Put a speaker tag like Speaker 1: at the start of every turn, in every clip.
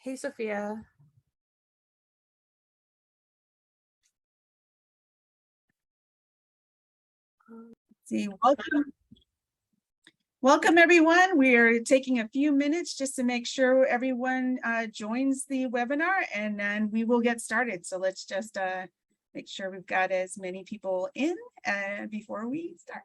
Speaker 1: Hey, Sophia.
Speaker 2: Welcome everyone. We are taking a few minutes just to make sure everyone joins the webinar, and then we will get started. So let's just make sure we've got as many people in before we start.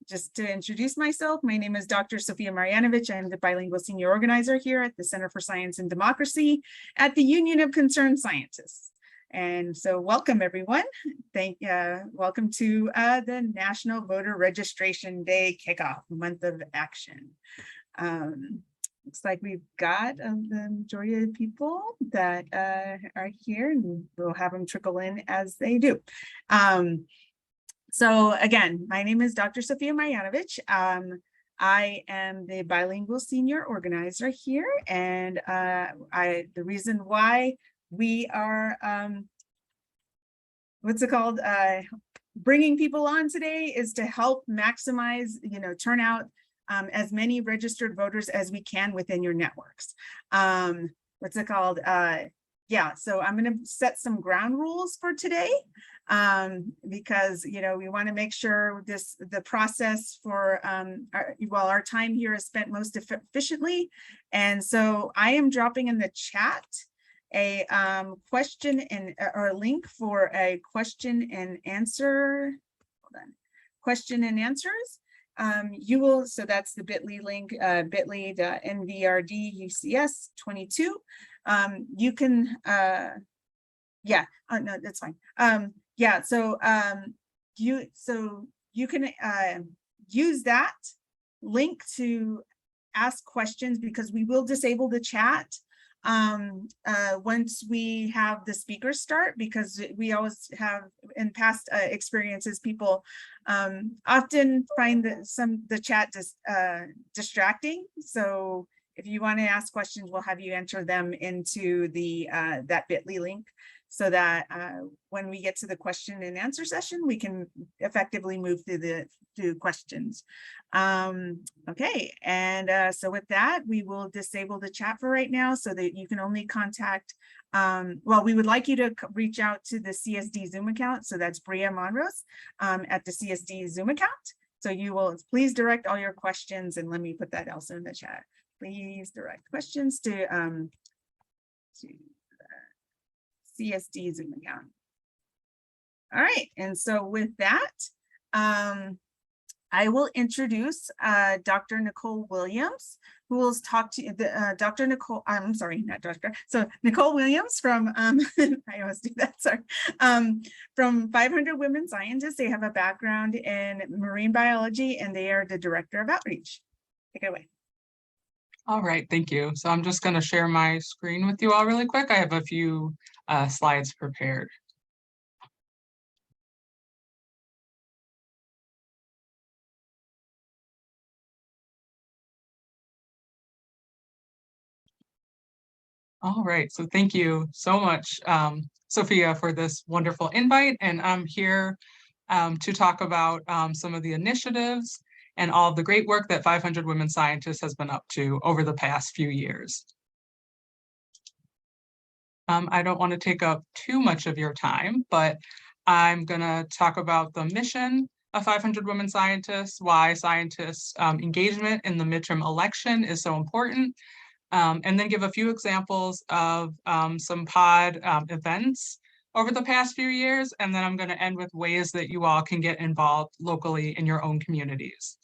Speaker 2: Just to introduce myself, my name is Dr. Sophia Marjanovic. I'm the bilingual senior organizer here at the Center for Science and Democracy at the Union of Concerned Scientists. And so welcome everyone. Welcome to the National Voter Registration Day Kickoff Month of Action. Looks like we've got the majority of the people that are here, and we'll have them trickle in as they do. So again, my name is Dr. Sophia Marjanovic. I am the bilingual senior organizer here, and the reason why we are bringing people on today is to help maximize turnout, as many registered voters as we can within your networks. Yeah, so I'm going to set some ground rules for today, because we want to make sure the process for our time here is spent most efficiently. And so I am dropping in the chat a question or a link for a question and answer. Hold on. Question and answers. So that's the bit.ly link, bit.ly.nvrd-UCS 22. You can, no, that's fine. Yeah, so you can use that link to ask questions, because we will disable the chat once we have the speakers start, because we always have in past experiences, people often find the chat distracting. So if you want to ask questions, we'll have you enter them into the that bit.ly link, so that when we get to the question and answer session, we can effectively move through questions. Okay, and so with that, we will disable the chat for right now, so that you can only contact, well, we would like you to reach out to the CSD Zoom account. So that's Bria Monrose at the CSD Zoom account. So you will please direct all your questions, and let me put that also in the chat. Please direct questions to CSD Zoom account. All right, and so with that, I will introduce Dr. Nicole Williams, who will talk to Dr. Nicole, I'm sorry, not Dr. So Nicole Williams from, I always do that, sorry, from 500 Women Scientists. They have a background in marine biology, and they are the Director of Outreach. Take it away.
Speaker 3: All right, thank you. So I'm just going to share my screen with you all really quick. I have a few slides prepared. All right, so thank you so much, Sophia, for this wonderful invite. And I'm here to talk about some of the initiatives and all of the great work that 500 Women Scientists has been up to over the past few years. I don't want to take up too much of your time, but I'm going to talk about the mission of 500 Women Scientists, why scientists' engagement in the midterm election is so important, and then give a few examples of some pod events over the past few years, and then I'm going to end with ways that you all can get involved locally in your own communities.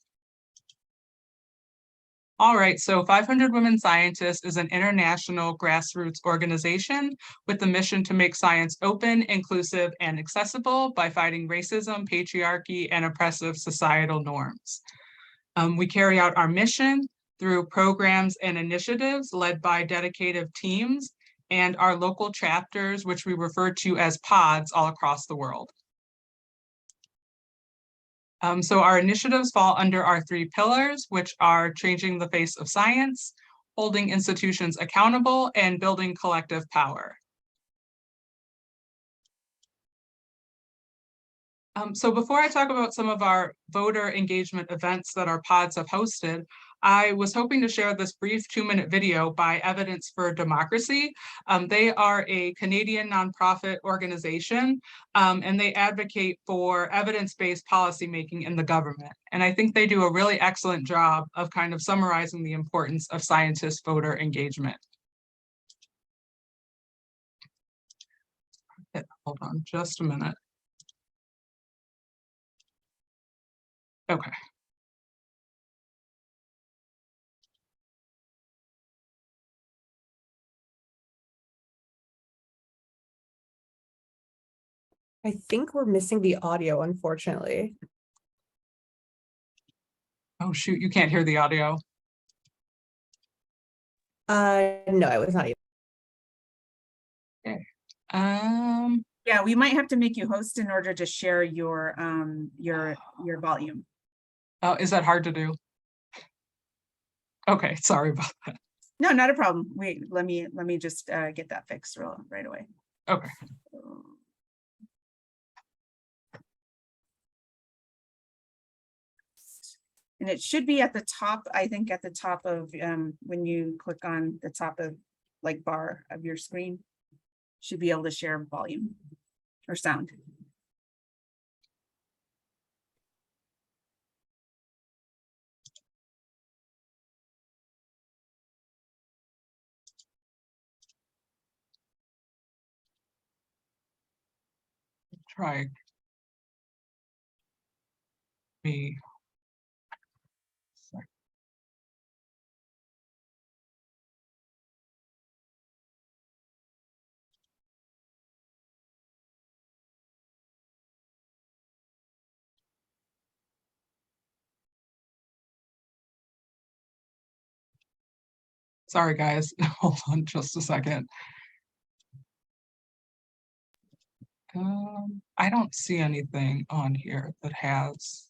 Speaker 3: All right, so 500 Women Scientists is an international grassroots organization with the mission to make science open, inclusive, and accessible by fighting racism, patriarchy, and oppressive societal norms. We carry out our mission through programs and initiatives led by dedicated teams and our local chapters, which we refer to as pods all across the world. So our initiatives fall under our 3 pillars, which are changing the face of science, holding institutions accountable, and building collective power. So before I talk about some of our voter engagement events that our pods have hosted, I was hoping to share this brief 2-minute video by Evidence for Democracy. They are a Canadian nonprofit organization, and they advocate for evidence-based policymaking in the government. And I think they do a really excellent job of kind of summarizing the importance of scientist voter engagement. Hold on just a minute. Okay.
Speaker 1: I think we're missing the audio, unfortunately.
Speaker 3: Oh, shoot, you can't hear the audio.
Speaker 1: No, it was not even.
Speaker 3: Okay.
Speaker 2: Yeah, we might have to make you host in order to share your volume.
Speaker 3: Oh, is that hard to do? Okay, sorry about that.
Speaker 2: No, not a problem. Wait, let me just get that fixed right away.
Speaker 3: Okay.
Speaker 2: And it should be at the top, I think at the top of when you click on the top of like bar of your screen, should be able to share volume or sound.
Speaker 3: Try me. Sorry, guys. Hold on just a second. I don't see anything on here that has.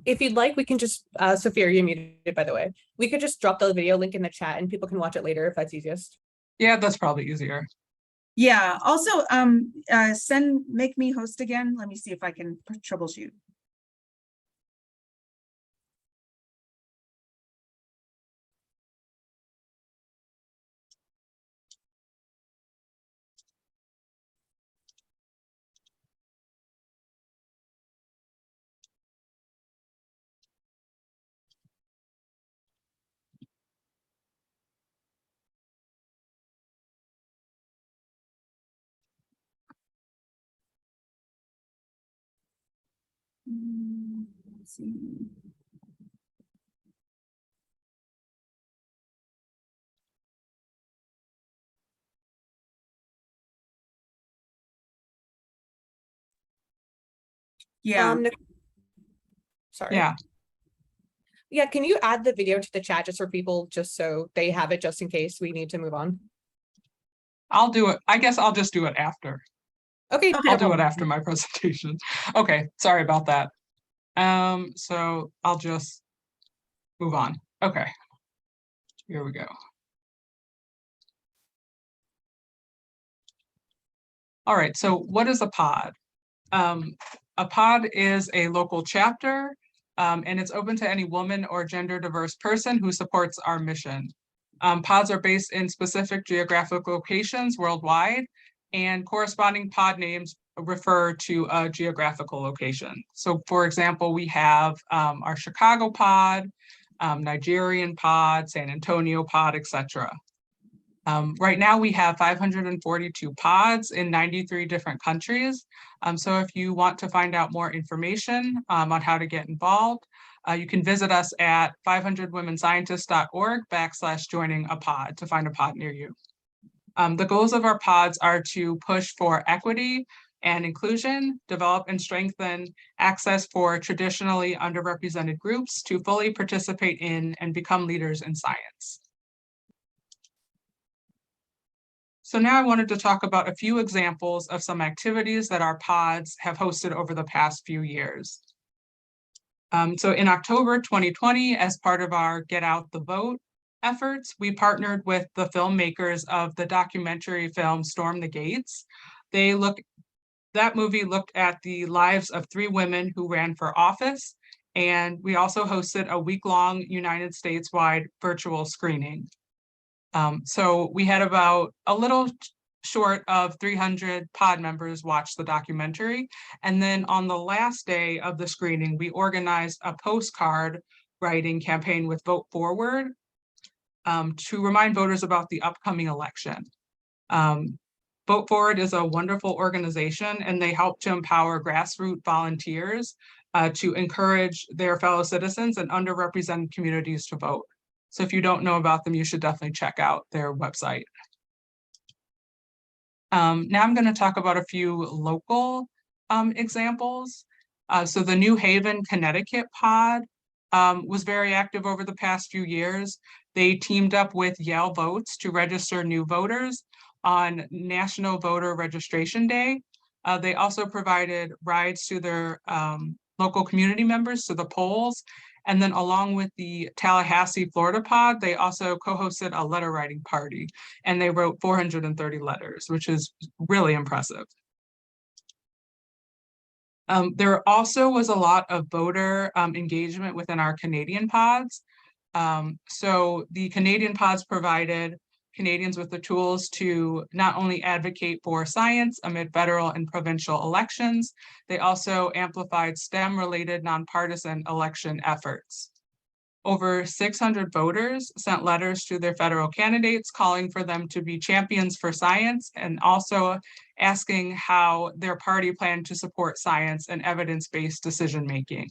Speaker 1: If you'd like, we can just, Sophia, you're muted, by the way. We could just drop the video link in the chat and people can watch it later if that's easiest.
Speaker 3: Yeah, that's probably easier.
Speaker 2: Yeah, also make me host again. Let me see if I can troubleshoot. Let's see. Yeah.
Speaker 1: Sorry.
Speaker 3: Yeah.
Speaker 1: Yeah, can you add the video to the chat just for people, just so they have it, just in case we need to move on?
Speaker 3: I'll do it. I guess I'll just do it after.
Speaker 1: Okay.
Speaker 3: I'll do it after my presentation. Okay, sorry about that. So I'll just move on. Okay, here we go. All right, so what is a pod? A pod is a local chapter, and it's open to any woman or gender diverse person who supports our mission. Pods are based in specific geographic locations worldwide, and corresponding pod names refer to a geographical location. So for example, we have our Chicago pod, Nigerian pod, San Antonio pod, etc. Right now we have 542 pods in 93 different countries. So if you want to find out more information on how to get involved, you can visit us at 500womenscientists.org/joining a pod to find a pod near you. The goals of our pods are to push for equity and inclusion, develop and strengthen access for traditionally underrepresented groups to fully participate in and become leaders in science. So now I wanted to talk about a few examples of some activities that our pods have hosted over the past few years. So in October 2020, as part of our Get Out the Vote efforts, we partnered with the filmmakers of the documentary film Storm the Gates. The that movie looked at the lives of 3 women who ran for office. And we also hosted a week-long United States-wide virtual screening. So we had about a little short of 300 pod members watch the documentary. And then on the last day of the screening, we organized a postcard writing campaign with Vote Forward to remind voters about the upcoming election. Vote Forward is a wonderful organization, and they help to empower grassroots volunteers to encourage their fellow citizens and underrepresented communities to vote. So if you don't know about them, you should definitely check out their website. Now I'm going to talk about a few local examples. So the New Haven, Connecticut pod was very active over the past few years. They teamed up with Yale Votes to register new voters on National Voter Registration Day. They also provided rides to their local community members to the polls. And then along with the Tallahassee, Florida pod, they also co-hosted a letter writing party, and they wrote 430 letters, which is really impressive. There also was a lot of voter engagement within our Canadian pods. So the Canadian pods provided Canadians with the tools to not only advocate for science amid federal and provincial elections, they also amplified STEM-related nonpartisan election efforts. Over 600 voters sent letters to their federal candidates calling for them to be champions for science and also asking how their party planned to support science and evidence-based decision-making.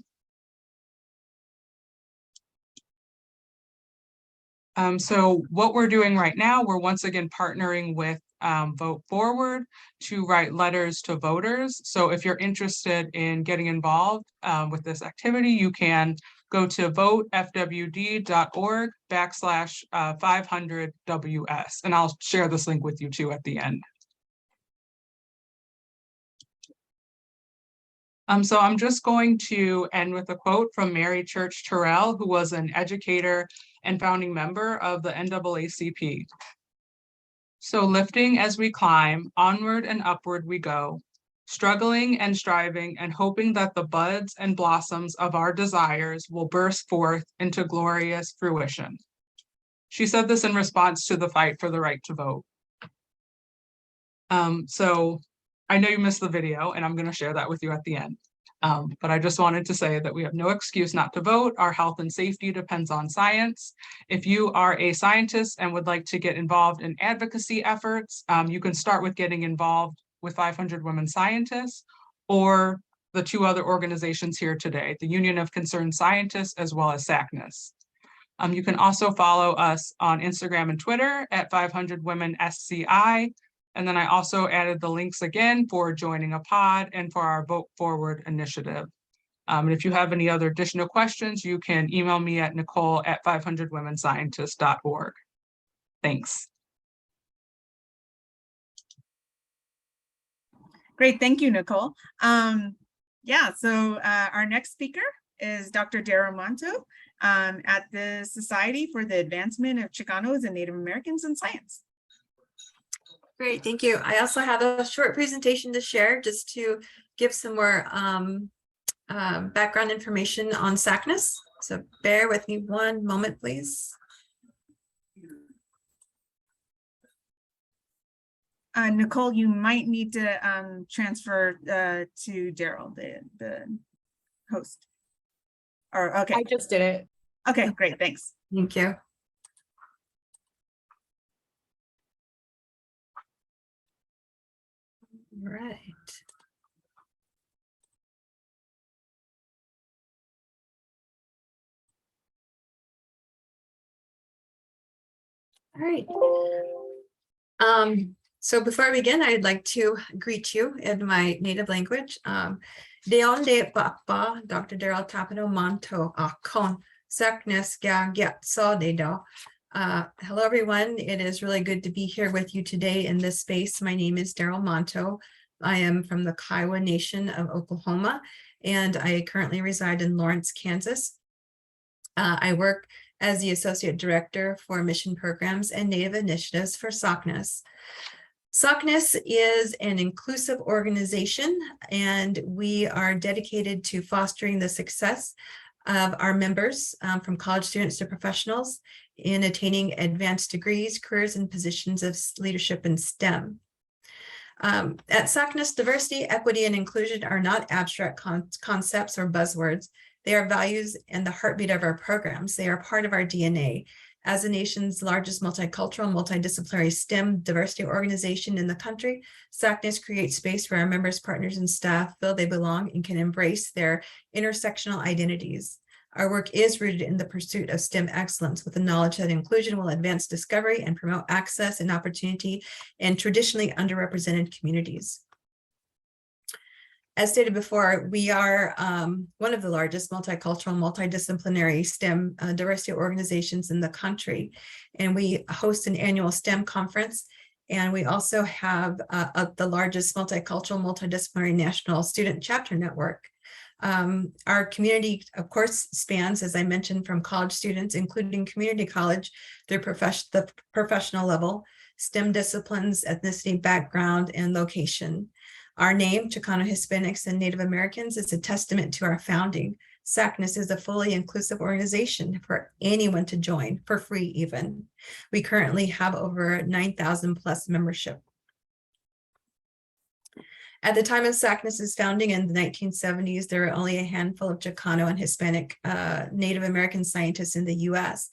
Speaker 3: So what we're doing right now, we're once again partnering with Vote Forward to write letters to voters. So if you're interested in getting involved with this activity, you can go to votefwd.org/500WS. And I'll share this link with you too at the end. So I'm just going to end with a quote from Mary Church Terrell, who was an educator and founding member of the NAACP. So lifting as we climb, onward and upward we go, struggling and striving and hoping that the buds and blossoms of our desires will burst forth into glorious fruition. She said this in response to the fight for the right to vote. So I know you missed the video, and I'm going to share that with you at the end. But I just wanted to say that we have no excuse not to vote. Our health and safety depends on science. If you are a scientist and would like to get involved in advocacy efforts, you can start with getting involved with 500 Women Scientists or the 2 other organizations here today, the Union of Concerned Scientists as well as SACNAS. You can also follow us on Instagram and Twitter at 500 Women SCI. And then I also added the links again for joining a pod and for our Vote Forward initiative. And if you have any other additional questions, you can email me at nicole@500womenscientists.org. Thanks.
Speaker 2: Great, thank you, Nicole. Yeah, so our next speaker is Dr. Darryl Monteau at the Society for the Advancement of Chicanos and Native Americans in Science.
Speaker 4: Great, thank you. I also have a short presentation to share just to give some more background information on SACNAS. So bear with me one moment, please.
Speaker 2: Nicole, you might need to transfer to Darryl, the host. Or okay.
Speaker 1: I just did it.
Speaker 2: Okay, great, thanks.
Speaker 4: Thank you. Right. All right. So before I begin, I'd like to greet you in my native language. Deonde Papa, Dr. Darryl Tapano Monteau, Con SACNAS Gyat Saw. Hello, everyone. It is really good to be here with you today in this space. My name is Darryl Monteau. I am from the Kiowa Nation of Oklahoma, and I currently reside in Lawrence, Kansas. I work as the Associate Director for Mission Programs and Native Initiatives for SACNAS. SACNAS is an inclusive organization, and we are dedicated to fostering the success of our members, from college students to professionals, in attaining advanced degrees, careers, and positions of leadership in STEM. At SACNAS, diversity, equity, and inclusion are not abstract concepts or buzzwords. They are values and the heartbeat of our programs. They are part of our DNA. As the nation's largest multicultural, multidisciplinary STEM diversity organization in the country, SACNAS creates space where our members, partners, and staff feel they belong and can embrace their intersectional identities. Our work is rooted in the pursuit of STEM excellence, with the knowledge that inclusion will advance discovery and promote access and opportunity in traditionally underrepresented communities. As stated before, we are one of the largest multicultural, multidisciplinary STEM diversity organizations in the country, and we host an annual STEM conference, and we also have the largest multicultural, multidisciplinary national student chapter network. Our community, of course, spans, as I mentioned, from college students, including community college, through the professional level, STEM disciplines, ethnicity, background, and location. Our name, Chicano Hispanics and Native Americans, is a testament to our founding. SACNAS is a fully inclusive organization for anyone to join, for free even. We currently have over 9,000 plus membership. At the time of SACNAS's founding in the 1970s, there were only a handful of Chicano and Hispanic Native American scientists in the US.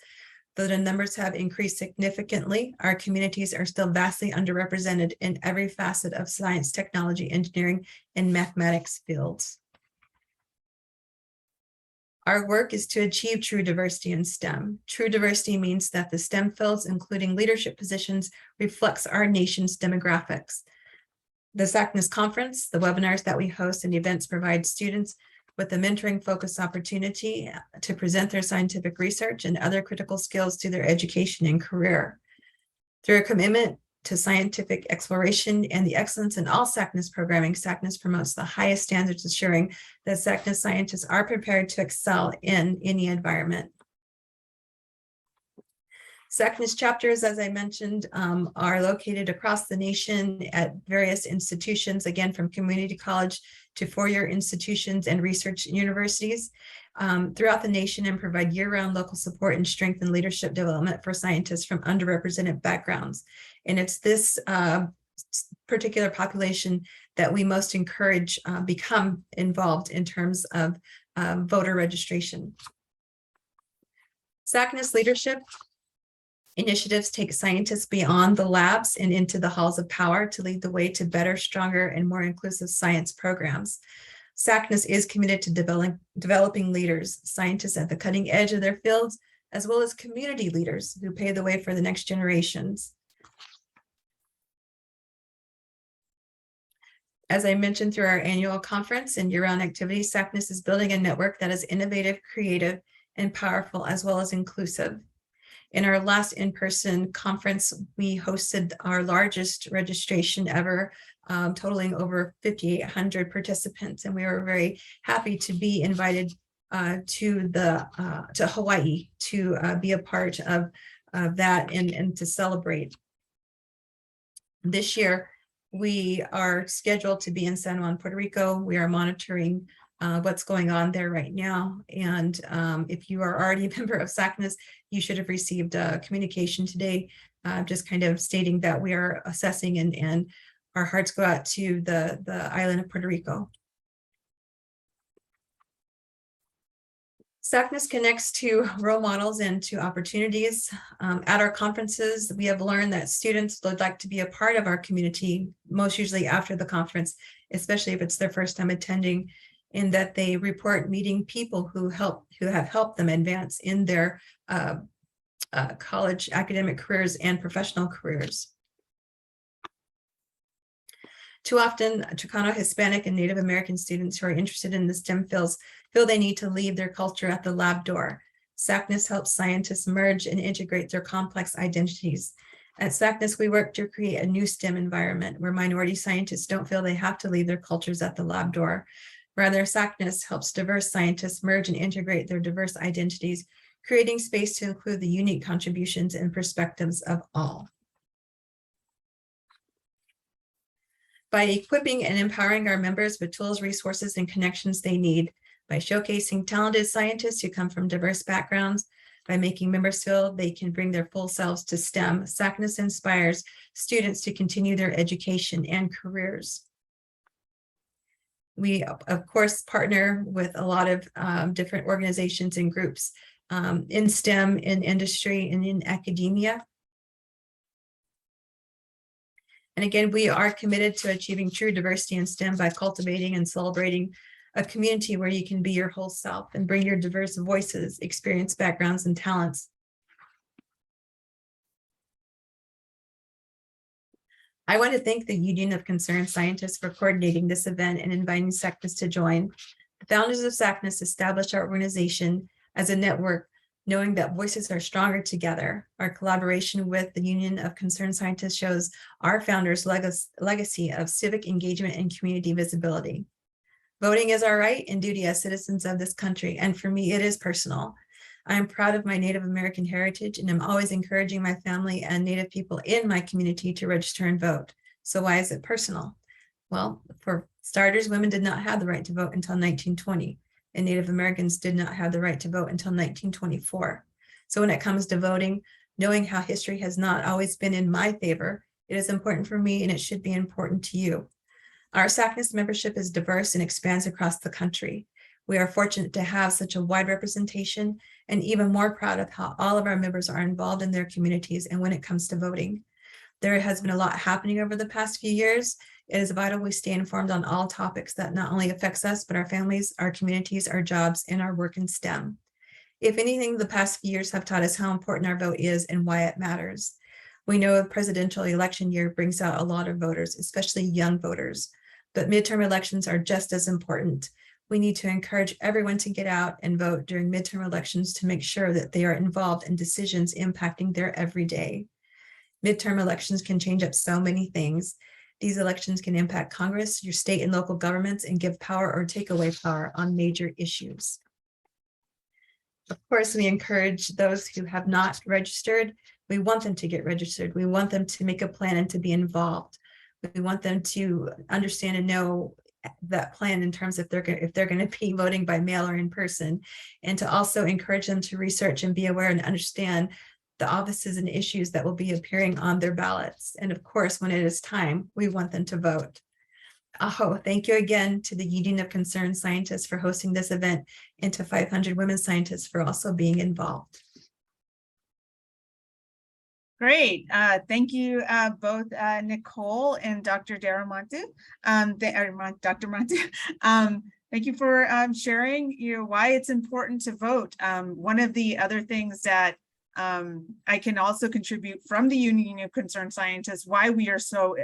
Speaker 4: Though the numbers have increased significantly, our communities are still vastly underrepresented in every facet of science, technology, engineering, and mathematics fields. Our work is to achieve true diversity in STEM. True diversity means that the STEM fields, including leadership positions, reflects our nation's demographics. The SACNAS conference, the webinars that we host, and events provide students with a mentoring focused opportunity to present their scientific research and other critical skills to their education and career. Through a commitment to scientific exploration and the excellence in all SACNAS programming, SACNAS promotes the highest standards, ensuring that SACNAS scientists are prepared to excel in any environment. SACNAS chapters, as I mentioned, are located across the nation at various institutions, again, from community college to four-year institutions and research universities throughout the nation, and provide year-round local support and strengthen leadership development for scientists from underrepresented backgrounds. And it's this particular population that we most encourage become involved in terms of voter registration. SACNAS leadership initiatives take scientists beyond the labs and into the halls of power to lead the way to better, stronger, and more inclusive science programs. SACNAS is committed to developing leaders, scientists at the cutting edge of their fields, as well as community leaders who pave the way for the next generations. As I mentioned, through our annual conference and year-round activities, SACNAS is building a network that is innovative, creative, and powerful, as well as inclusive. In our last in-person conference, we hosted our largest registration ever, totaling over 5,800 participants, and we were very happy to be invited to Hawaii to be a part of that and to celebrate. This year, we are scheduled to be in San Juan, Puerto Rico. We are monitoring what's going on there right now. And if you are already a member of SACNAS, you should have received a communication today, just kind of stating that we are assessing, and our hearts go out to the island of Puerto Rico. SACNAS connects to role models and to opportunities. At our conferences, we have learned that students would like to be a part of our community, most usually after the conference, especially if it's their first time attending, in that they report meeting people who have helped them advance in their college academic careers and professional careers. Too often, Chicano, Hispanic, and Native American students who are interested in the STEM fields feel they need to leave their culture at the lab door. SACNAS helps scientists merge and integrate their complex identities. At SACNAS, we work to create a new STEM environment where minority scientists don't feel they have to leave their cultures at the lab door. Rather, SACNAS helps diverse scientists merge and integrate their diverse identities, creating space to include the unique contributions and perspectives of all. by equipping and empowering our members with tools, resources, and connections they need, by showcasing talented scientists who come from diverse backgrounds, by making members feel they can bring their full selves to STEM. SACNAS inspires students to continue their education and careers. We, of course, partner with a lot of different organizations and groups in STEM, in industry, and in academia. And again, we are committed to achieving true diversity in STEM by cultivating and celebrating a community where you can be your whole self and bring your diverse voices, experience, backgrounds, and talents. I want to thank the Union of Concerned Scientists for coordinating this event and inviting SACNAS to join. The founders of SACNAS established our organization as a network, knowing that voices are stronger together. Our collaboration with the Union of Concerned Scientists shows our founders' legacy of civic engagement and community visibility. Voting is our right and duty as citizens of this country, and for me, it is personal. I am proud of my Native American heritage, and I'm always encouraging my family and Native people in my community to register and vote. So why is it personal? Well, for starters, women did not have the right to vote until 1920, and Native Americans did not have the right to vote until 1924. So when it comes to voting, knowing how history has not always been in my favor, it is important for me and it should be important to you. Our SACNAS membership is diverse and expands across the country. We are fortunate to have such a wide representation, and even more proud of how all of our members are involved in their communities and when it comes to voting. There has been a lot happening over the past few years. It is vital we stay informed on all topics that not only affects us, but our families, our communities, our jobs, and our work in STEM. If anything, the past few years have taught us how important our vote is and why it matters. We know a presidential election year brings out a lot of voters, especially young voters, but midterm elections are just as important. We need to encourage everyone to get out and vote during midterm elections to make sure that they are involved in decisions impacting their everyday. Midterm elections can change up so many things. These elections can impact Congress, your state and local governments, and give power or take away power on major issues. Of course, we encourage those who have not registered. We want them to get registered. We want them to make a plan and to be involved. We want them to understand and know that plan in terms of if they're going to be voting by mail or in person, and to also encourage them to research and be aware and understand the offices and issues that will be appearing on their ballots. And of course, when it is time, we want them to vote. Oh, thank you again to the Union of Concerned Scientists for hosting this event, and to 500 women scientists for also being involved.
Speaker 2: Great. Thank you both Nicole and Dr. Darryl Monteau. Dr. Monteau. Thank you for sharing why it's important to vote. One of the other things that I can also contribute from the Union of Concerned Scientists, why we are so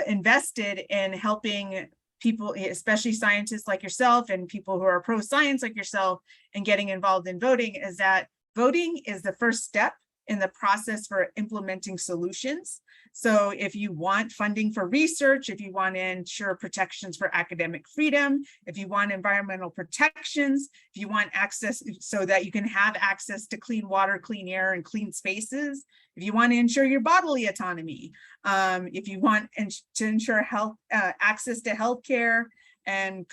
Speaker 2: invested in helping people, especially scientists like yourself and people who are pro-science like yourself, and getting involved in voting, is that voting is the first step in the process for implementing solutions. So if you want funding for research, if you want to ensure protections for academic freedom, if you want environmental protections, if you want access so that you can have access to clean water, clean air, and clean spaces, if you want to ensure your bodily autonomy, if you want to ensure health, access to healthcare, and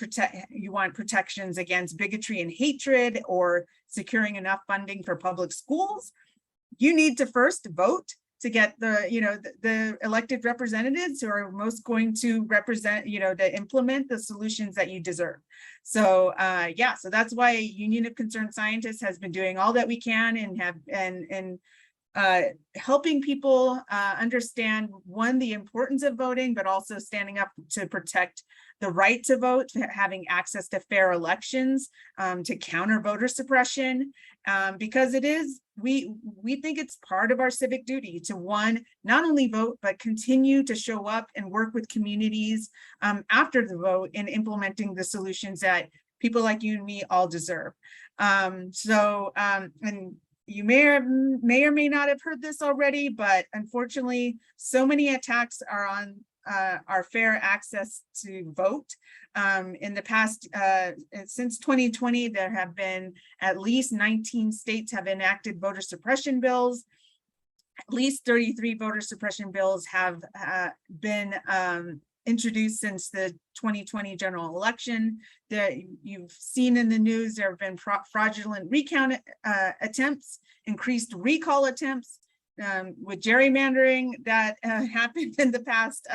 Speaker 2: you want protections against bigotry and hatred, or securing enough funding for public schools, you need to first vote to get the elected representatives who are most going to represent, to implement the solutions that you deserve. So yeah, so that's why Union of Concerned Scientists has been doing all that we can, and helping people understand, one, the importance of voting, but also standing up to protect the right to vote, having access to fair elections, to counter voter suppression, because it is, we think it's part of our civic duty to, one, not only vote, but continue to show up and work with communities after the vote in implementing the solutions that people like you and me all deserve. And you may or may not have heard this already, but unfortunately, so many attacks are on our fair access to vote. In the past, since 2020, there have been at least 19 states have enacted voter suppression bills. at least 33 voter suppression bills have been introduced since the 2020 general election. That you've seen in the news, there have been fraudulent recount attempts, increased recall attempts, with gerrymandering that happened in the past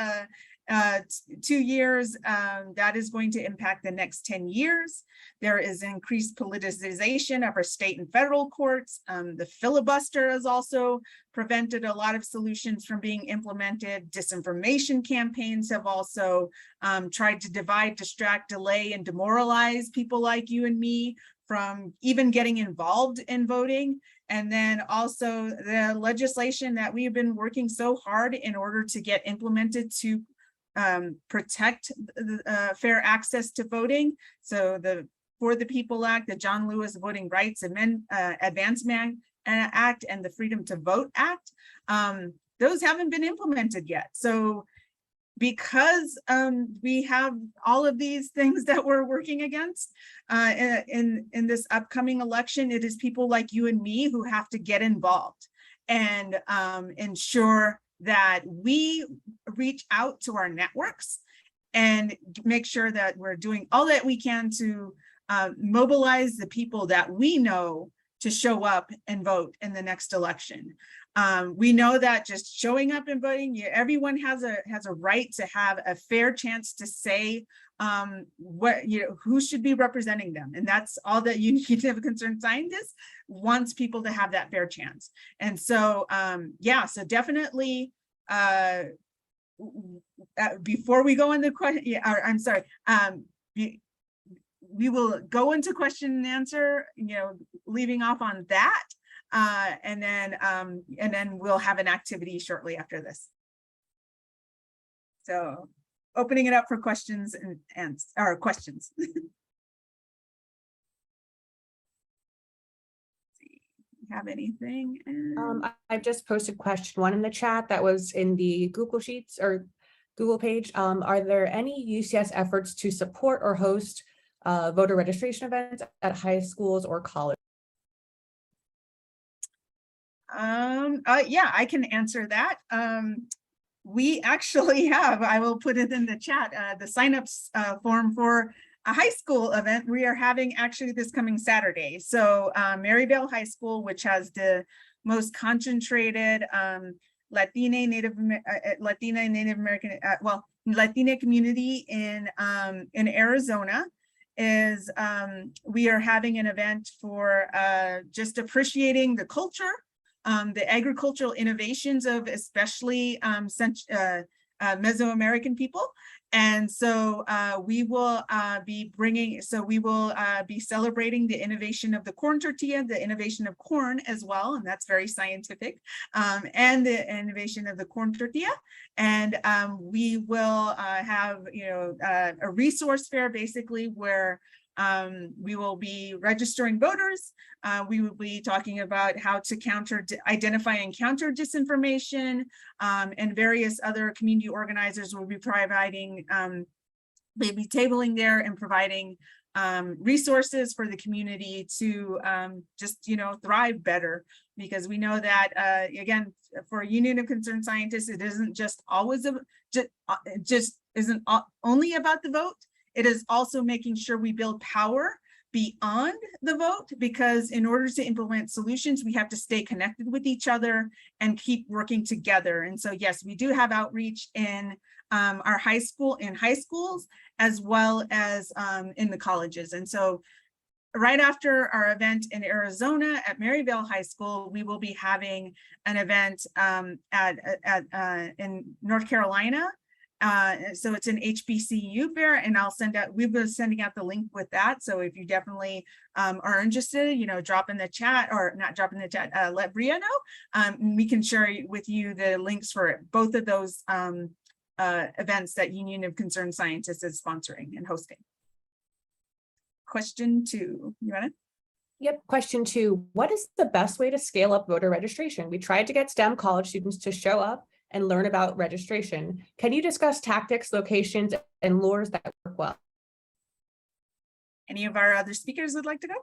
Speaker 2: 2 years. That is going to impact the next 10 years. There is increased politicization of our state and federal courts. The filibuster has also prevented a lot of solutions from being implemented. Disinformation campaigns have also tried to divide, distract, delay, and demoralize people like you and me from even getting involved in voting. And then also the legislation that we've been working so hard in order to get implemented to protect fair access to voting. So the For the People Act, the John Lewis Voting Rights Advancement Act, and the Freedom to Vote Act, those haven't been implemented yet. So because we have all of these things that we're working against in this upcoming election, it is people like you and me who have to get involved and ensure that we reach out to our networks and make sure that we're doing all that we can to mobilize the people that we know to show up and vote in the next election. We know that just showing up and voting, everyone has a right to have a fair chance to say who should be representing them, and that's all that you need to have a concerned scientist wants people to have that fair chance. And so yeah, so definitely before we go into question, I'm sorry, we will go into question and answer, leaving off on that. And then we'll have an activity shortly after this. So opening it up for questions or questions. Have anything?
Speaker 1: I've just posted question 1 in the chat that was in the Google Sheets or Google page. Are there any UCS efforts to support or host voter registration events at high schools or college?
Speaker 2: Yeah, I can answer that. We actually have, I will put it in the chat, the signups form for a high school event we are having actually this coming Saturday. So Maryvale High School, which has the most concentrated Latina Native American, Latina community in Arizona, is we are having an event for just appreciating the culture, the agricultural innovations of especially Mesoamerican people. And so we will be celebrating the innovation of the corn tortilla, the innovation of corn as well, and that's very scientific, and the innovation of the corn tortilla. And we will have a resource fair basically where we will be registering voters. We will be talking about how to identify and counter disinformation, and various other community organizers will be providing, maybe tabling there and providing resources for the community to just thrive better, because we know that again, for a Union of Concerned Scientists, it isn't just always isn't only about the vote. It is also making sure we build power beyond the vote, because in order to implement solutions, we have to stay connected with each other and keep working together. And so, yes, we do have outreach in our high schools, as well as in the colleges. And so right after our event in Arizona at Maryvale High School, we will be having an event in North Carolina. So it's an HBCU fair, and we've been sending out the link with that. So if you definitely are interested, drop in the chat, or not drop in the chat, let Bria know. We can share with you the links for both of those events that Union of Concerned Scientists is sponsoring and hosting. Question 2, you want it?
Speaker 1: Yep. Question 2, what is the best way to scale up voter registration? We tried to get STEM college students to show up and learn about registration. Can you discuss tactics, locations, and lures that work well?
Speaker 2: Any of our other speakers would like to go?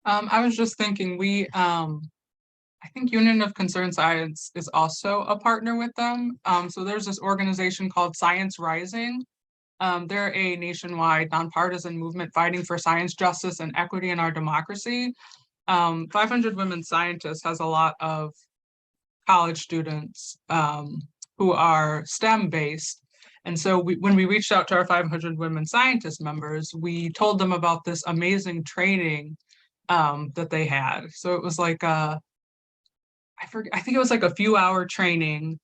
Speaker 3: I was just thinking, I think Union of Concerned Science is also a partner with them. So there's this organization called Science Rising. They're a nationwide nonpartisan movement fighting for science, justice, and equity in our democracy. 500 Women Scientists has a lot of college students who are STEM based. And so when we reached out to our 500 Women Scientist members, we told them about this amazing training that they had. So it was like I think it was like a few hour training.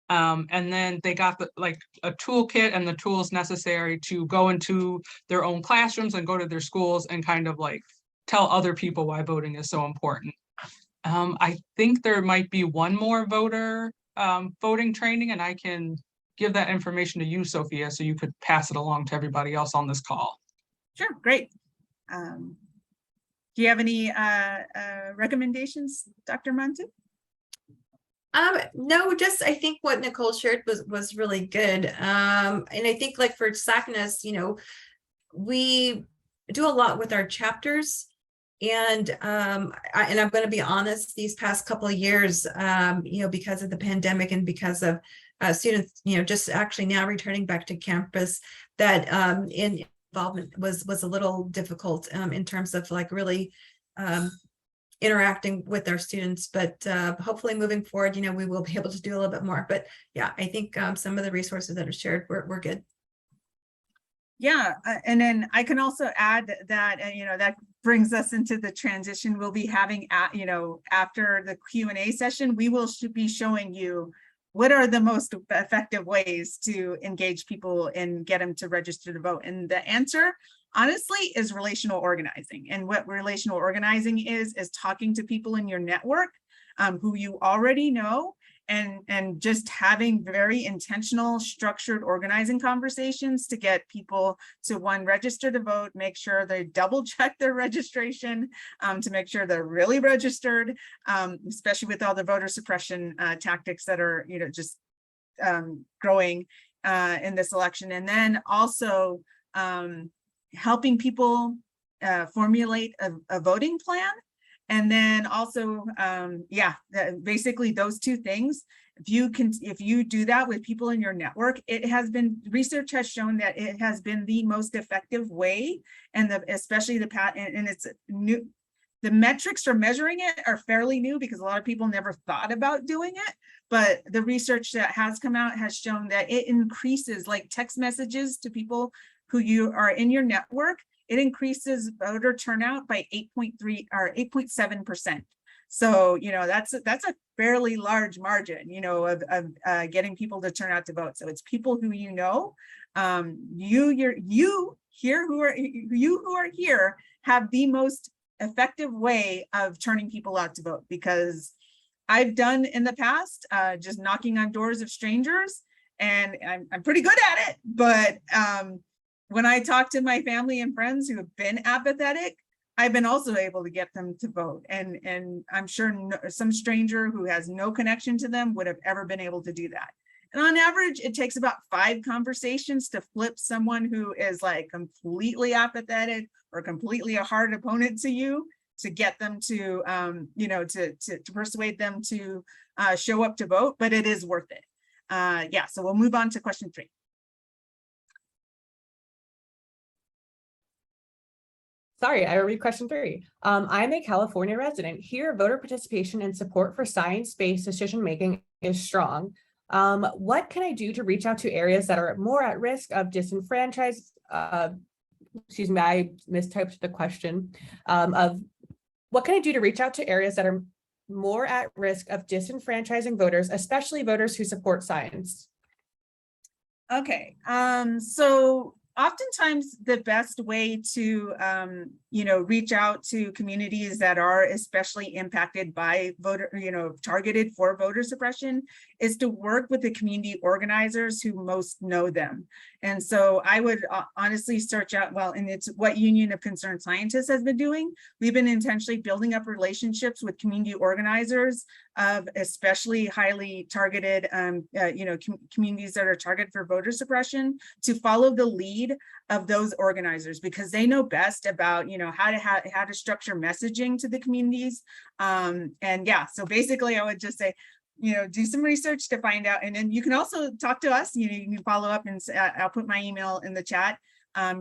Speaker 3: And then they got like a toolkit and the tools necessary to go into their own classrooms and go to their schools and kind of like tell other people why voting is so important. I think there might be one more voting training, and I can give that information to you, Sophia, so you could pass it along to everybody else on this call.
Speaker 2: Sure, great. Do you have any recommendations, Dr. Monteau?
Speaker 4: No, just I think what Nicole shared was really good. And I think like for SACNAS, we do a lot with our chapters. And I'm going to be honest, these past couple of years, because of the pandemic and because of students, just actually now returning back to campus, that involvement was a little difficult in terms of like really interacting with our students, but hopefully moving forward, we will be able to do a little bit more. But yeah, I think some of the resources that are shared were good.
Speaker 2: Yeah, and then I can also add that, that brings us into the transition we'll be having after the Q&A session. We will be showing you what are the most effective ways to engage people and get them to register to vote. And the answer, honestly, is relational organizing. And what relational organizing is talking to people in your network who you already know, and just having very intentional, structured organizing conversations to get people to, one, register to vote, make sure they double check their registration to make sure they're really registered, especially with all the voter suppression tactics that are, just growing in this election. And then also helping people formulate a voting plan. And then also, basically those two things, if you do that with people in your network, research has shown that it has been the most effective way, and especially it's new. The metrics for measuring it are fairly new because a lot of people never thought about doing it, but the research that has come out has shown that it increases, like text messages to people who you are in your network, it increases voter turnout by 8.3 or 8.7%. So, that's a fairly large margin, of getting people to turn out to vote. So it's people who you who are here have the most effective way of turning people out to vote, because I've done in the past just knocking on doors of strangers, and I'm pretty good at it, but when I talk to my family and friends who have been apathetic, I've been also able to get them to vote. And I'm sure some stranger who has no connection to them would have ever been able to do that. And on average, it takes about 5 conversations to flip someone who is like completely apathetic or completely a hard opponent to you, to get them to, to persuade them to show up to vote, but it is worth it. So we'll move on to question 3.
Speaker 1: Sorry, I will read question 3. I'm a California resident. Here, voter participation and support for science-based decision-making is strong. What can I do to reach out to areas that are more at risk of disenfranchised? Excuse me, I mistyped the question. What can I do to reach out to areas that are more at risk of disenfranchising voters, especially voters who support science?
Speaker 2: Okay, so oftentimes the best way to, reach out to communities that are especially impacted by targeted for voter suppression is to work with the community organizers who most know them. And so I would honestly search out, well, and it's what Union of Concerned Scientists has been doing. We've been intentionally building up relationships with community organizers of especially highly targeted, communities that are targeted for voter suppression, to follow the lead of those organizers, because they know best about, how to structure messaging to the communities. And yeah, so basically I would just say, do some research to find out. And then you can also talk to us, you can follow up, and I'll put my email in the chat.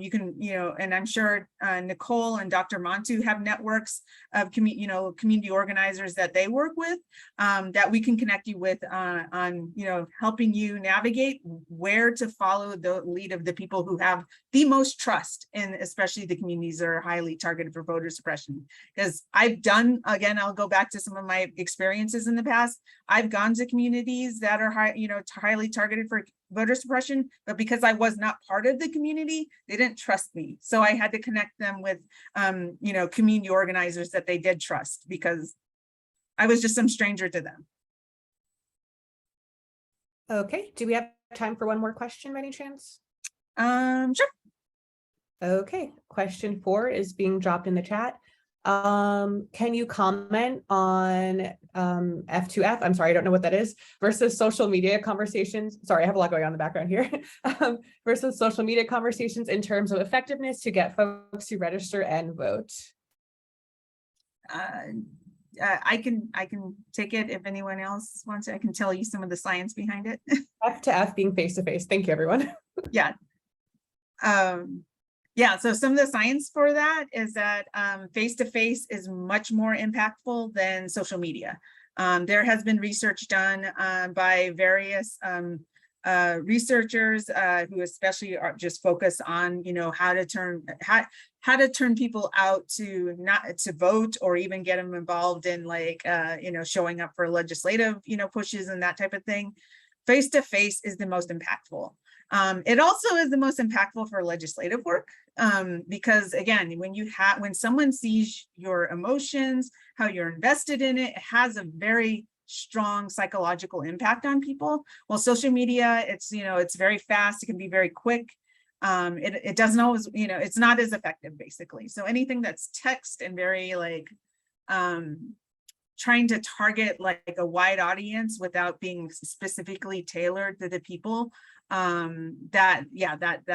Speaker 2: You can, and I'm sure Nicole and Dr. Monteau have networks of community organizers that they work with, that we can connect you with on helping you navigate where to follow the lead of the people who have the most trust in, especially the communities that are highly targeted for voter suppression. Because I've done, again, I'll go back to some of my experiences in the past. I've gone to communities that are highly targeted for voter suppression, but because I was not part of the community, they didn't trust me. So I had to connect them with, community organizers that they did trust, because I was just some stranger to them.
Speaker 1: Okay, do we have time for one more question by any chance?
Speaker 2: Sure.
Speaker 1: Okay, question 4 is being dropped in the chat. Can you comment on F2F? I'm sorry, I don't know what that is, versus social media conversations. Sorry, I have a lot going on in the background here. Versus social media conversations in terms of effectiveness to get folks to register and vote.
Speaker 2: I can take it if anyone else wants it. I can tell you some of the science behind it.
Speaker 1: F2F being face-to-face. Thank you, everyone.
Speaker 2: Yeah. Yeah, so some of the science for that is that face-to-face is much more impactful than social media. There has been research done by various researchers who especially are just focus on, how to turn people out to not to vote, or even get them involved in showing up for legislative, pushes and that type of thing. Face-to-face is the most impactful. It also is the most impactful for legislative work, because again, when someone sees your emotions, how you're invested in it, it has a very strong psychological impact on people. Well, social media, it's very fast, it can be very quick. It doesn't always, it's not as effective, basically. So anything that's text and very trying to target a wide audience without being specifically tailored to the people, that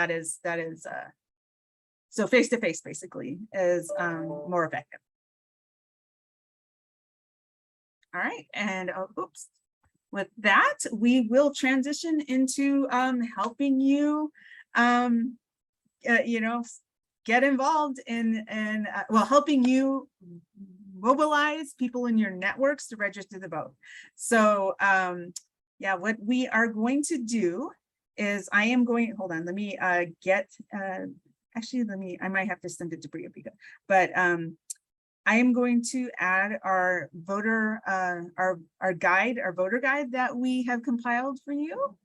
Speaker 2: is so face-to-face basically is more effective. All right, and oops, with that we will transition into helping you get involved in helping you mobilize people in your networks to register to vote. So yeah, what we are going to do is hold on, let me get I might have to send it to Bria, but I am going to add our voter guide, our voter guide that we have compiled for you.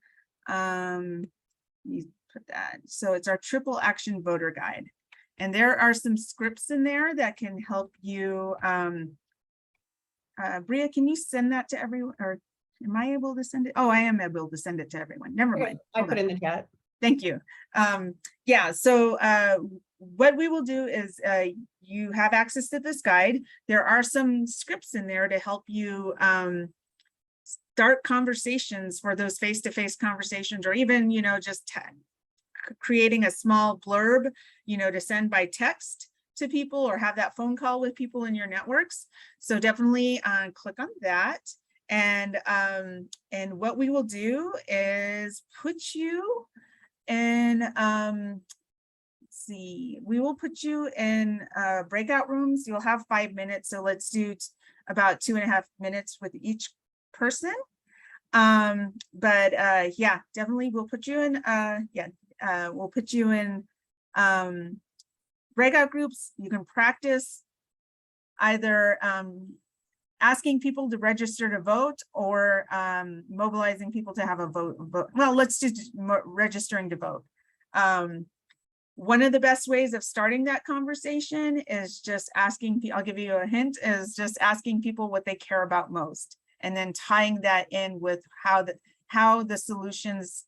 Speaker 2: You put that, so it's our triple action voter guide, and there are some scripts in there that can help you. Bria, can you send that to everyone, or am I able to send it? Oh, I am able to send it to everyone. Never mind.
Speaker 1: I put in the chat.
Speaker 2: Thank you. Yeah, so what we will do is you have access to this guide. There are some scripts in there to help you start conversations for those face-to-face conversations, or even, just creating a small blurb, to send by text to people, or have that phone call with people in your networks. So definitely click on that. And what we will do is put you in, we will put you in breakout rooms. You'll have 5 minutes. So let's do about 2.5 minutes with each person. But yeah, definitely we'll put you in, we'll put you in breakout groups. You can practice either asking people to register to vote, or mobilizing people to have a vote. Well, let's do registering to vote. One of the best ways of starting that conversation is just asking, I'll give you a hint, is just asking people what they care about most. and then tying that in with how the solutions,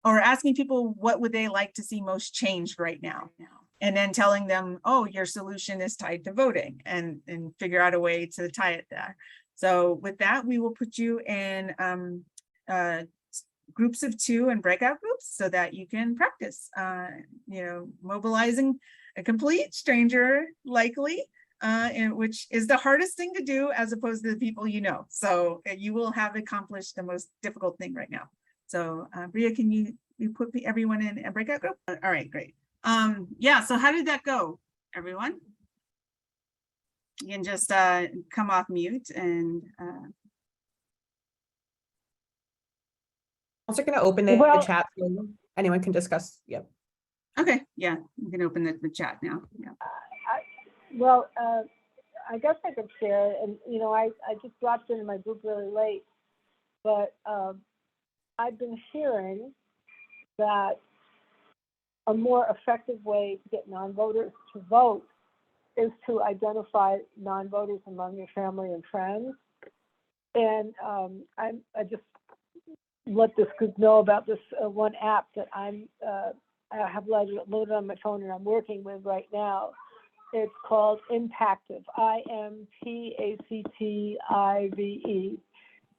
Speaker 2: or asking people what would they like to see most changed right now, and then telling them, oh, your solution is tied to voting, and figure out a way to tie it there. So with that, we will put you in groups of 2 and breakout groups so that you can practice, mobilizing a complete stranger, likely, and which is the hardest thing to do as opposed to the people you know. So you will have accomplished the most difficult thing right now. So Bria, can you put everyone in a breakout group? All right, great. Yeah, so how did that go, everyone? You can just come off mute and
Speaker 1: Also going to open the chat so anyone can discuss. Yep.
Speaker 2: okay, yeah, you can open the chat now. Yeah.
Speaker 5: I guess I could share, and I just dropped into my group really late, but I've been hearing that a more effective way to get non-voters to vote is to identify non-voters among your family and friends. And I just let this group know about this one app that I have loaded on my phone and I'm working with right now. It's called Impactive, IMPACTIVE,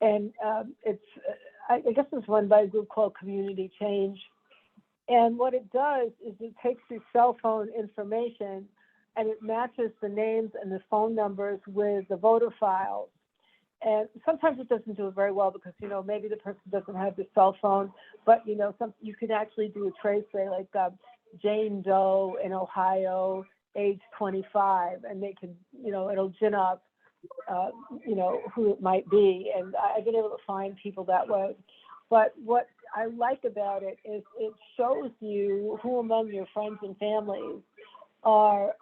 Speaker 5: and I guess it's run by a group called Community Change. And what it does is it takes your cell phone information and it matches the names and the phone numbers with the voter files. And sometimes it doesn't do it very well because, maybe the person doesn't have the cell phone, but, you can actually do a trace, say, like Jane Doe in Ohio, age 25, and they can, it'll gin up, who it might be. And I've been able to find people that way. But what I like about it is it shows you who among your friends and families are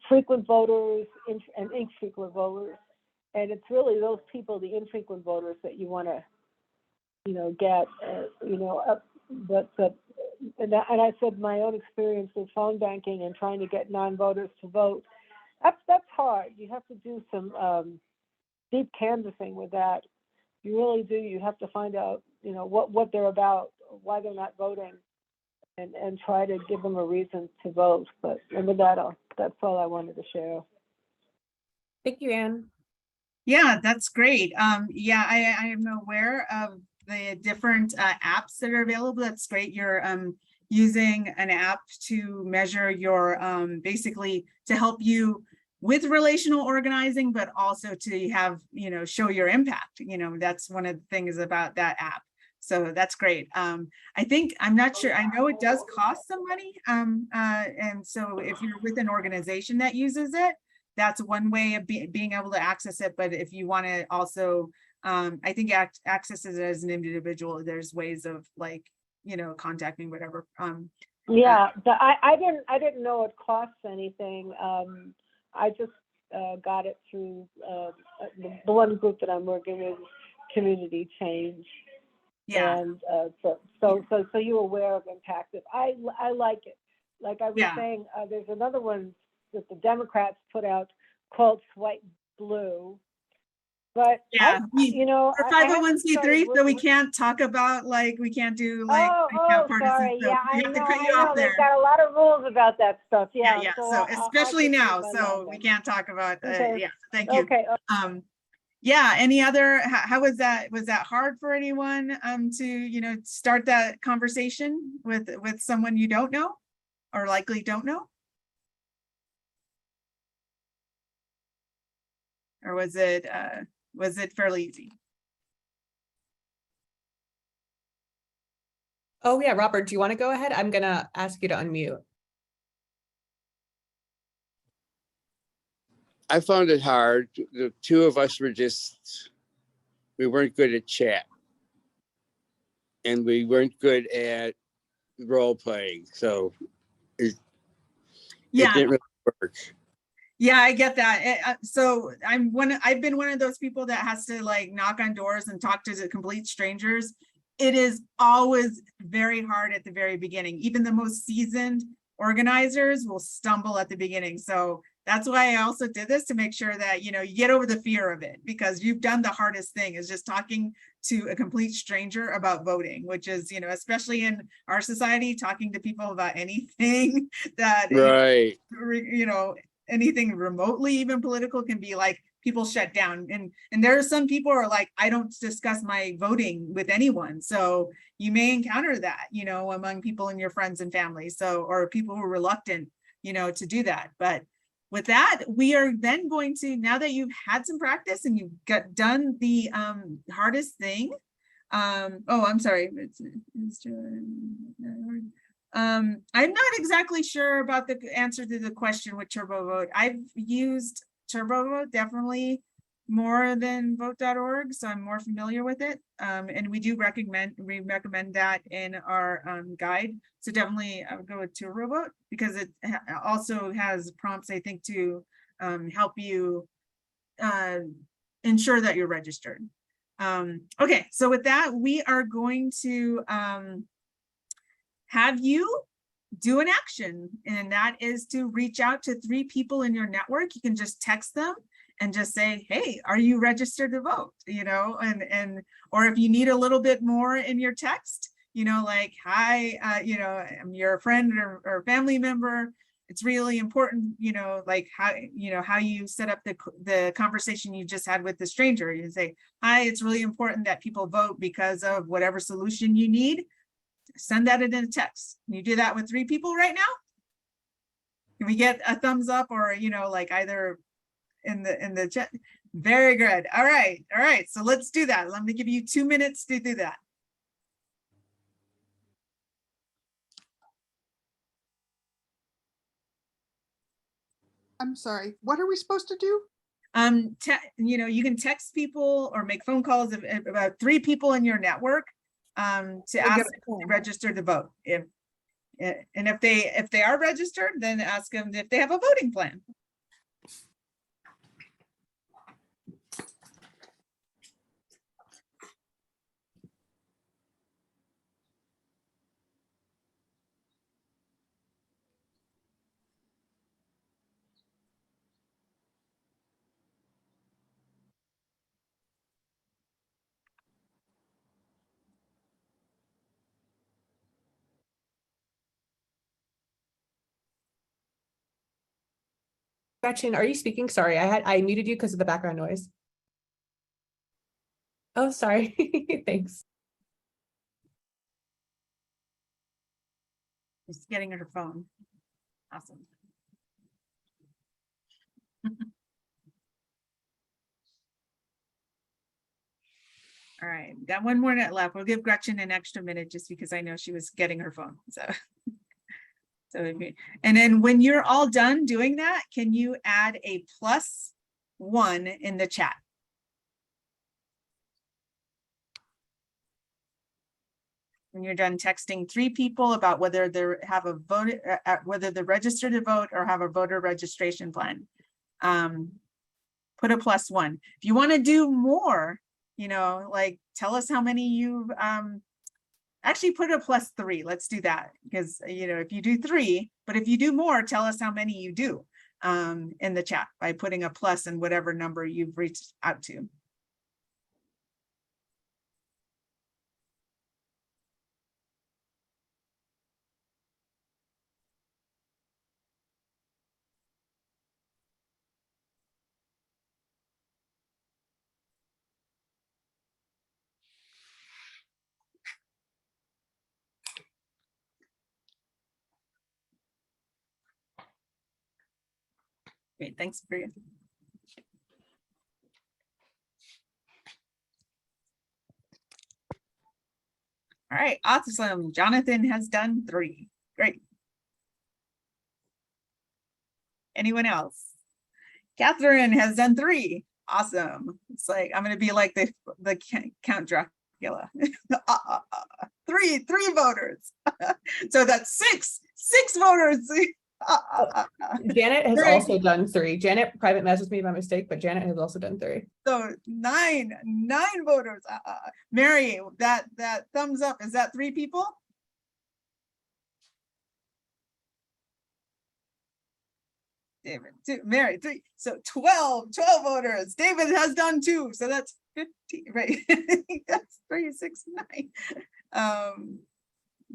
Speaker 5: frequent voters and infrequent voters. And it's really those people, the infrequent voters, that you want to, get, and I said my own experience with phone banking and trying to get non-voters to vote. That's hard. You have to do some deep canvassing with that. You really do. You have to find out, what they're about, why they're not voting, and try to give them a reason to vote. And with that, that's all I wanted to share.
Speaker 1: Thank you, Anne.
Speaker 2: Yeah, that's great. Yeah, I am aware of the different apps that are available. That's great. You're using an app to measure your, basically to help you with relational organizing, but also to have, show your impact. That's one of the things about that app. So that's great. I think, I'm not sure, I know it does cost some money. And so if you're with an organization that uses it, that's one way of being able to access it. But if you want to also, I think access it as an individual, there's ways of contacting whatever.
Speaker 5: Yeah, but I didn't know it costs anything. I just got it through the one group that I'm working with, Community Change.
Speaker 2: Yeah.
Speaker 5: And so you're aware of Impactive. I like it. Like I was saying, there's another one that the Democrats put out called Swipe Blue. But
Speaker 2: yeah,
Speaker 5: we're
Speaker 2: 501c3, so we can't talk about we can't do
Speaker 5: sorry.
Speaker 2: So
Speaker 5: yeah,
Speaker 2: we have to cut you off there.
Speaker 5: They've got a lot of rules about that stuff. Yeah.
Speaker 2: Yeah. So especially now, so we can't talk about.
Speaker 5: Okay.
Speaker 2: Yeah. Thank you.
Speaker 5: Okay.
Speaker 2: Yeah. Any other? How was that? Was that hard for anyone to start that conversation with someone you don't know or likely don't know? Or was it fairly easy?
Speaker 1: Oh yeah, Robert, do you want to go ahead? I'm gonna ask you to unmute.
Speaker 6: I found it hard. The two of us we weren't good at chat. And we weren't good at role playing. So it didn't really work.
Speaker 2: Yeah, I get that. So I've been one of those people that has to knock on doors and talk to complete strangers. It is always very hard at the very beginning. Even the most seasoned organizers will stumble at the beginning. So that's why I also did this, to make sure that, you know, you get over the fear of it, because you've done the hardest thing, is just talking to a complete stranger about voting, which is, you know, especially in our society, talking to people about anything that,
Speaker 6: Right.
Speaker 2: you know, anything remotely even political can be like, people shut down. And there are some people who are like, I don't discuss my voting with anyone. So you may encounter that, you know, among people in your friends and family. So, or people who are reluctant, you know, to do that. But with that, we are then going to, now that you've had some practice and you've got done the hardest thing. Oh, I'm sorry. I'm not exactly sure about the answer to the question with TurboVote. I've used TurboVote definitely more than vote.org, so I'm more familiar with it. And we do recommend that in our guide. So definitely I would go with TurboVote, because it also has prompts, I think, to help you ensure that you're registered. Okay, so with that, we are going to have you do an action, and that is to reach out to 3 people in your network. You can just text them and just say, hey, are you registered to vote? You know, and or if you need a little bit more in your text, you know, like, hi, you know, I'm your friend or family member. It's really important, you know, like how, you know, how you set up the conversation you just had with the stranger. You say, hi, it's really important that people vote because of whatever solution you need. Send that in a text. Can you do that with 3 people right now? Can we get a thumbs up, or, you know, like either in the chat? Very good. All right. All right. So let's do that. Let me give you 2 minutes to do that.
Speaker 7: I'm sorry, what are we supposed to do?
Speaker 2: You know, you can text people or make phone calls of about 3 people in your network to ask them to register to vote. And if they are registered, then ask them if they have a voting plan.
Speaker 1: Gretchen, are you speaking? Sorry, I muted you because of the background noise. Oh, sorry. Thanks.
Speaker 2: Just getting her phone. Awesome. All right, got 1 more minute left. We'll give Gretchen an extra minute just because I know she was getting her phone. So, and then when you're all done doing that, can you add a +1 in the chat? When you're done texting 3 people about whether they have a vote, whether they're registered to vote or have a voter registration plan, put a +1. If you want to do more, you know, like tell us how many you've actually put a +3. Let's do that, because, you know, if you do 3, but if you do more, tell us how many you do in the chat by putting a plus in whatever number you've reached out to. Great, thanks for your. All right, awesome. Jonathan has done 3. Great. Anyone else? Catherine has done 3. Awesome. It's like, I'm going to be like the Count Dracula. 3 voters. So that's 6 voters.
Speaker 1: Janet has
Speaker 2: Great.
Speaker 1: also done 3. Janet private messaged me by mistake, but Janet has also done 3.
Speaker 2: So 9 voters. Mary, that thumbs up, is that 3 people? David, 2, Mary, 3. So 12 voters. David has done 2. So that's 15, right? That's 3, 6, 9.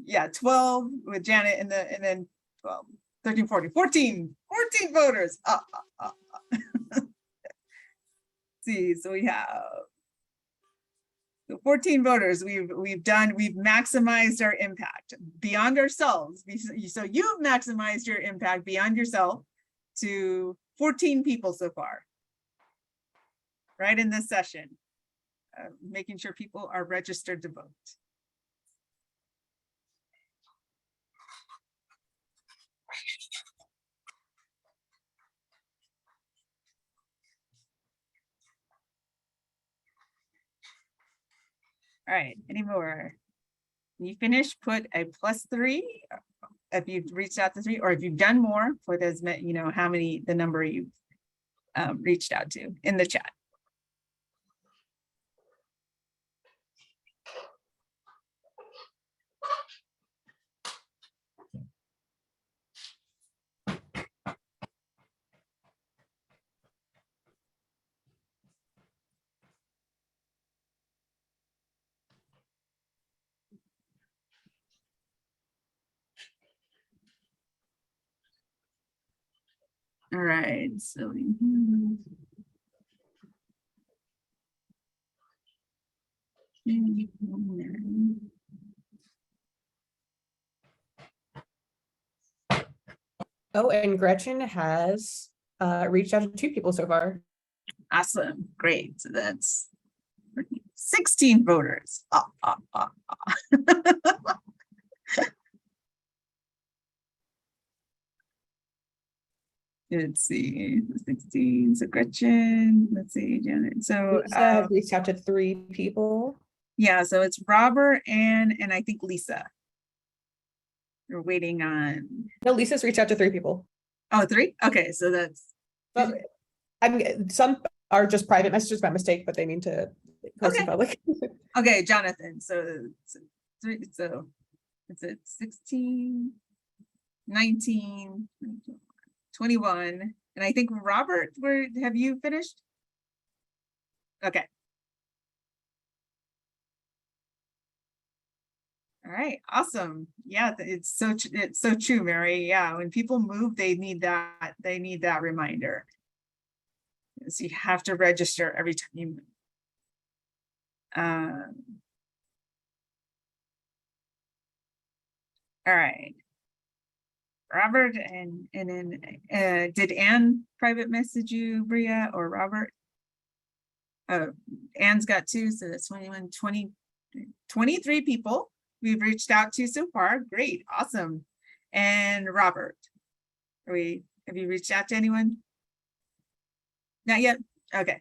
Speaker 2: Yeah, 12 with Janet and then 12, 13, 14 voters. See, so we have 14 voters. We've maximized our impact beyond ourselves. So you've maximized your impact beyond yourself to 14 people so far, right in this session, making sure people are registered to vote. All right, any more? When you finish, put a +3 if you've reached out to 3, or if you've done more, put as many, you know, how many, the number you've reached out to in the chat. All right, so
Speaker 1: Oh, and Gretchen has reached out to 2 people so far.
Speaker 2: awesome, great. So that's 16 voters. Let's see, 16. So Gretchen, let's see, Janet. So
Speaker 1: Lisa has reached out to 3 people.
Speaker 2: yeah, so it's Robert, Ann, and I think Lisa. We're waiting on,
Speaker 1: No, Lisa's reached out to 3 people.
Speaker 2: oh, 3? Okay, so that's,
Speaker 1: But some are just private messages by mistake, but they mean to post in
Speaker 2: Okay.
Speaker 1: public.
Speaker 2: okay, Jonathan. So 3, so it's at 16, 19, 21. And I think Robert, have you finished? Okay. All right, awesome. Yeah, it's so true, Mary. Yeah, when people move, they need that reminder. So you have to register every time you move. All right. Robert and then did Ann private message you, Bria, or Robert? Ann's got 2, so that's 21, 20, 23 people we've reached out to so far. Great, awesome. And Robert, have you reached out to anyone? Not yet? Okay.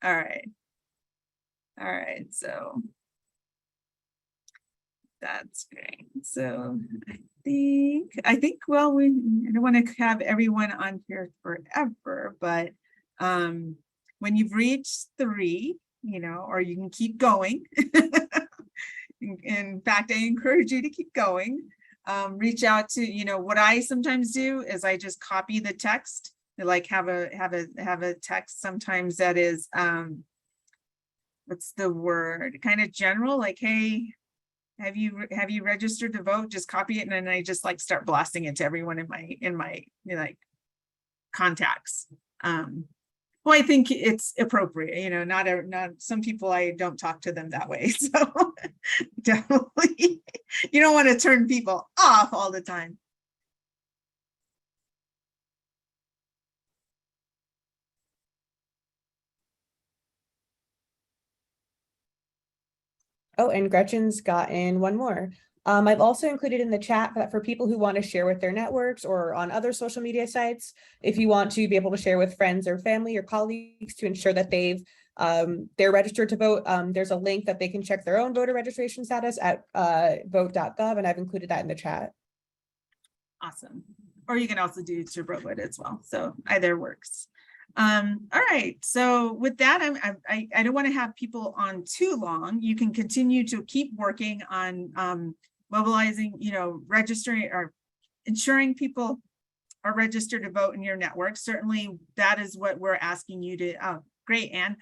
Speaker 2: All right. All right, so that's great. So I think well, I don't want to have everyone on here forever, but when you've reached 3, you know, or you can keep going. In fact, I encourage you to keep going. Reach out to, you know, what I sometimes do is I just copy the text, like have a text sometimes that is what's the word, kind of general, like, hey, have you registered to vote? Just copy it, and then I just like start blasting it to everyone in my you know, like contacts. Well, I think it's appropriate, you know, not some people, I don't talk to them that way. So definitely, you don't want to turn people off all the time.
Speaker 1: Oh, and Gretchen's gotten 1 more. I've also included in the chat that for people who want to share with their networks or on other social media sites, if you want to be able to share with friends or family or colleagues to ensure that they're registered to vote, there's a link that they can check their own voter registration status at vote.gov, and I've included that in the chat.
Speaker 2: Awesome. Or you can also do to Broadwood as well. So either works. All right. So with that, I don't want to have people on too long. You can continue to keep working on mobilizing, you know, registering or ensuring people are registered to vote in your network. Certainly that is what we're asking you to, great, Anne.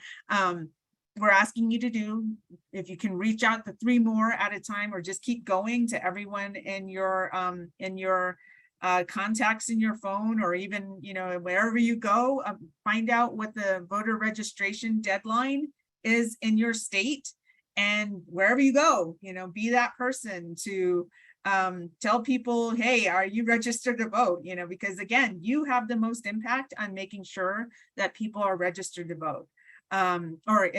Speaker 2: We're asking you to do, if you can reach out to 3 more at a time, or just keep going to everyone in your contacts in your phone, or even, you know, wherever you go, find out what the voter registration deadline is in your state, and wherever you go, you know, be that person to tell people, hey, are you registered to vote? You know, because again, you have the most impact on making sure that people are registered to vote, or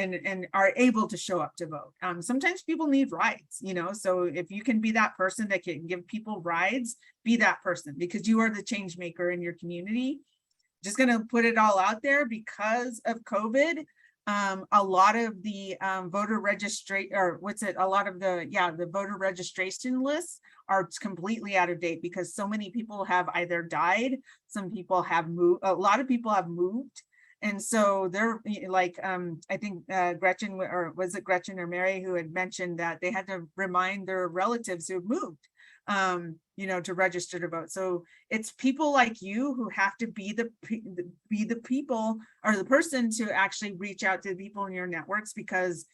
Speaker 2: are able to show up to vote. Sometimes people need rides, you know, so if you can be that person that can give people rides, be that person, because you are the change maker in your community. Just going to put it all out there, because of COVID, a lot of the voter registration, or a lot of the voter registration lists are completely out of date, because so many people have either died, some people have moved, a lot of people have moved. And so they're like, I think Gretchen, or was it Gretchen or Mary, who had mentioned that they had to remind their relatives who moved, you know, to register to vote. So it's people like you who have to be the people, or the person to actually reach out to people in your networks, because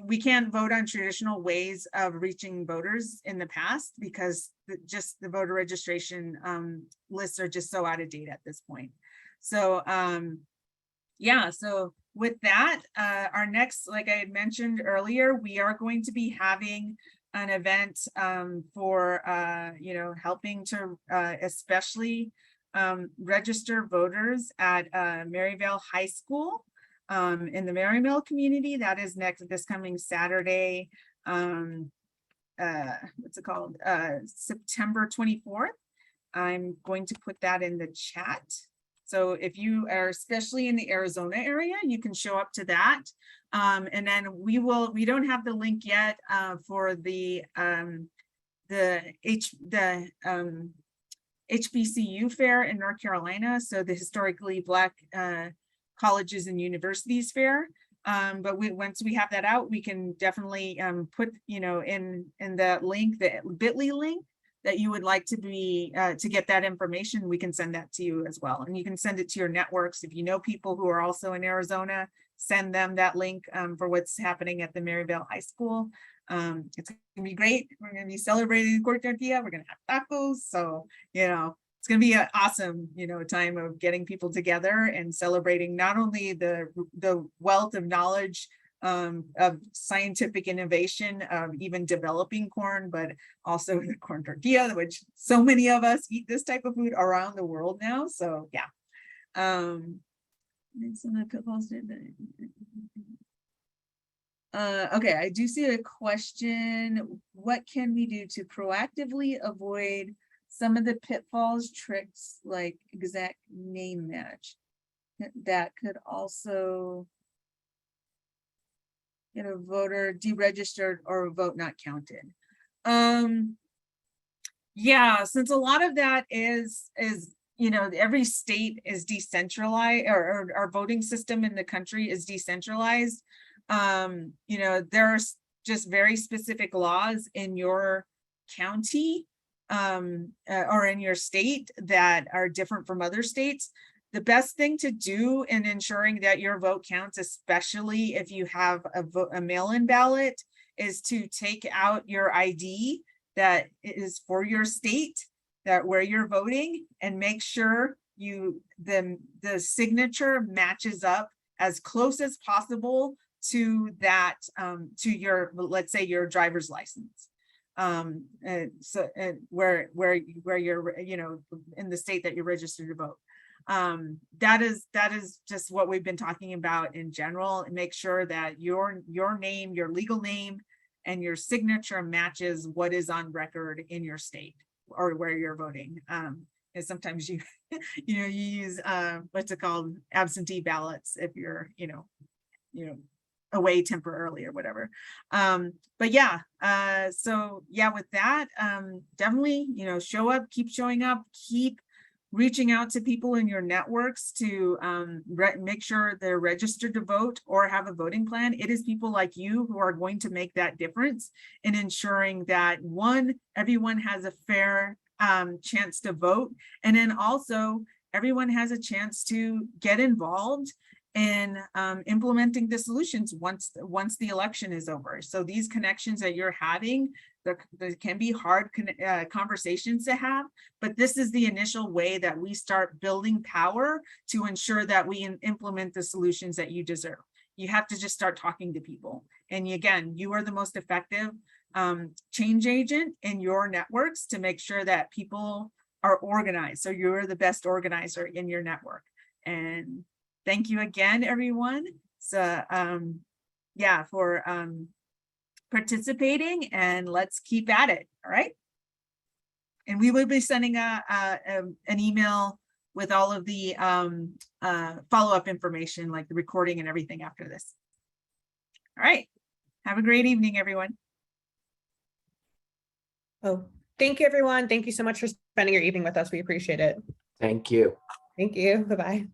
Speaker 2: we can't vote on traditional ways of reaching voters in the past, because just the voter registration lists are just so out of date at this point. So yeah, so with that, our next, like I had mentioned earlier, we are going to be having an event for, you know, helping to especially register voters at Maryvale High School in the Maryvale community. That is this coming Saturday, what's it called? September 24th. I'm going to put that in the chat. So if you are especially in the Arizona area, you can show up to that. And then we don't have the link yet for the HBCU fair in North Carolina. So the Historically Black Colleges and Universities Fair. But once we have that out, we can definitely put, you know, in that link, the bit.ly link, that you would like to be to get that information, we can send that to you as well. And you can send it to your networks. If you know people who are also in Arizona, send them that link for what's happening at the Maryvale High School. It's gonna be great. We're gonna be celebrating corn tortilla. We're gonna have tacos. So, you know, it's gonna be an awesome, you know, time of getting people together and celebrating not only the wealth of knowledge of scientific innovation of even developing corn, but also the corn tortilla, which so many of us eat this type of food around the world now. So yeah. Okay, I do see a question. What can we do to proactively avoid some of the pitfalls, tricks like exact name match that could also get a voter deregistered or a vote not counted? Yeah, since a lot of that is, you know, every state is decentralized, or our voting system in the country is decentralized. You know, there's just very specific laws in your county or in your state that are different from other states. The best thing to do in ensuring that your vote counts, especially if you have a mail-in ballot, is to take out your ID that is for your state, that where you're voting, and make sure the signature matches up as close as possible to that, to your, let's say, your driver's license. So where you're, you know, in the state that you're registered to vote. That is just what we've been talking about in general, and make sure that your name, your legal name, and your signature matches what is on record in your state or where you're voting. And sometimes you you know, you use what's it called, absentee ballots if you're, you know, away temporarily or whatever. But yeah, so yeah, with that, definitely, you know, show up, keep showing up, keep reaching out to people in your networks to make sure they're registered to vote or have a voting plan. It is people like you who are going to make that difference in ensuring that, one, everyone has a fair chance to vote, and then also everyone has a chance to get involved in implementing the solutions once the election is over. So these connections that you're having, there can be hard conversations to have, but this is the initial way that we start building power to ensure that we implement the solutions that you deserve. You have to just start talking to people. And again, you are the most effective change agent in your networks to make sure that people are organized. So you're the best organizer in your network. And thank you again, everyone. So yeah, for participating, and let's keep at it. All right. And we will be sending an email with all of the follow-up information, like the recording and everything after this. All right. Have a great evening, everyone.
Speaker 1: Oh, thank you, everyone. Thank you so much for spending your evening with us. We appreciate it.
Speaker 8: Thank you.
Speaker 1: Thank you. Bye-bye.